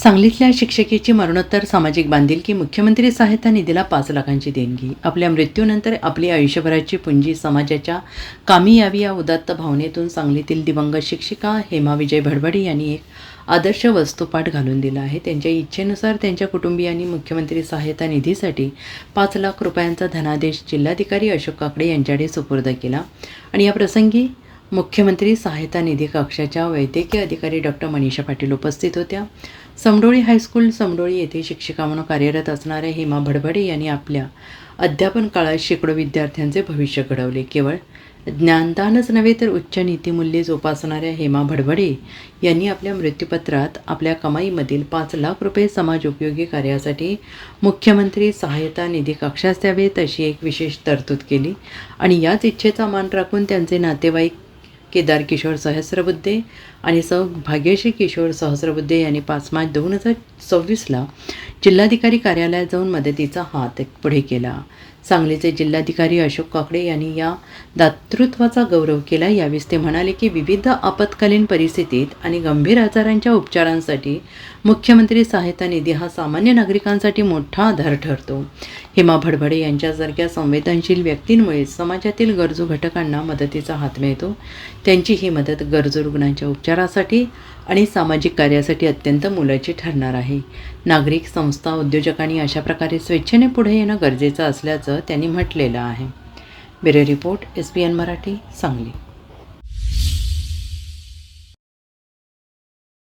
सांगलीतल्या शिक्षकेची मरणोत्तर सामाजिक बांधिलकी मुख्यमंत्री सहायता निधीला 5 लाखांची देणगी. आपल्या मृत्यूनंतर आपली आयुष्यभराची पुंजी समाजाच्या कामी यावी या उदात्त भावनेतून सांगलीतील दिवंगत शिक्षिका हेमा विजय भडभडे यांनी एक आदर्श वस्तुपाठ घालून दिला आहे. त्यांच्या इच्छेनुसार त्यांच्या कुटुंबियांनी मुख्यमंत्री सहायता निधीसाठी 5 लाख रुपयांचा धनादेश जिल्हाधिकारी अशोक काकडे यांच्याकडे सुपूर्द केला. आणि या प्रसंगी मुख्यमंत्री सहायता निधी कक्षाच्या वैद्यकीय अधिकारी डॉक्टर मनीषा पाटील उपस्थित होत्या. समडोळी हायस्कूल समडोळी येथे शिक्षिका म्हणून कार्यरत असणाऱ्या हेमा भडभडे यांनी आपल्या अध्यापन काळात शेकडो विद्यार्थ्यांचे भविष्य घडवले. केवळ ज्ञानदानच नव्हे तर उच्च नीतिमूल्ये जोपासणाऱ्या हेमा भडभडे यांनी आपल्या मृत्यूपत्रात आपल्या कमाईमधील 5 लाख रुपये समाज उपयोगी कार्यासाठी मुख्यमंत्री सहायता निधी कक्षास द्यावेत अशी एक विशेष तरतूद केली. आणि याच इच्छेचा मान राखून त्यांचे नातेवाईक केदार किशोर सहस्रबुद्धे आणि सौ भाग्यश्री किशोर सहस्रबुद्धे यांनी 5 मार्च 2024ला जिल्हाधिकारी कार्यालयात जाऊन मदतीचा हात पुढे केला. सांगलीचे जिल्हाधिकारी अशोक काकडे यांनी या दातृत्वाचा गौरव केला. यावेळी ते म्हणाले की विविध आपत्कालीन परिस्थितीत आणि गंभीर आजारांच्या उपचारांसाठी मुख्यमंत्री सहायता निधी हा सामान्य नागरिकांसाठी मोठा आधार ठरतो. हेमा भडभडे यांच्यासारख्या संवेदनशील व्यक्तींमुळे समाजातील गरजू घटकांना मदतीचा हात मिळतो. त्यांची ही मदत गरजू रुग्णांच्या उपचारासाठी आणि सामाजिक कार्यासाठी अत्यंत मोलाची ठरणार आहे. नागरिक, संस्था, उद्योजकांनी अशा प्रकारे स्वेच्छेने पुढे येणं गरजेचं असल्याचं त्यांनी म्हटलेलं आहे. Bureau report, SBN Marathi, Sangli.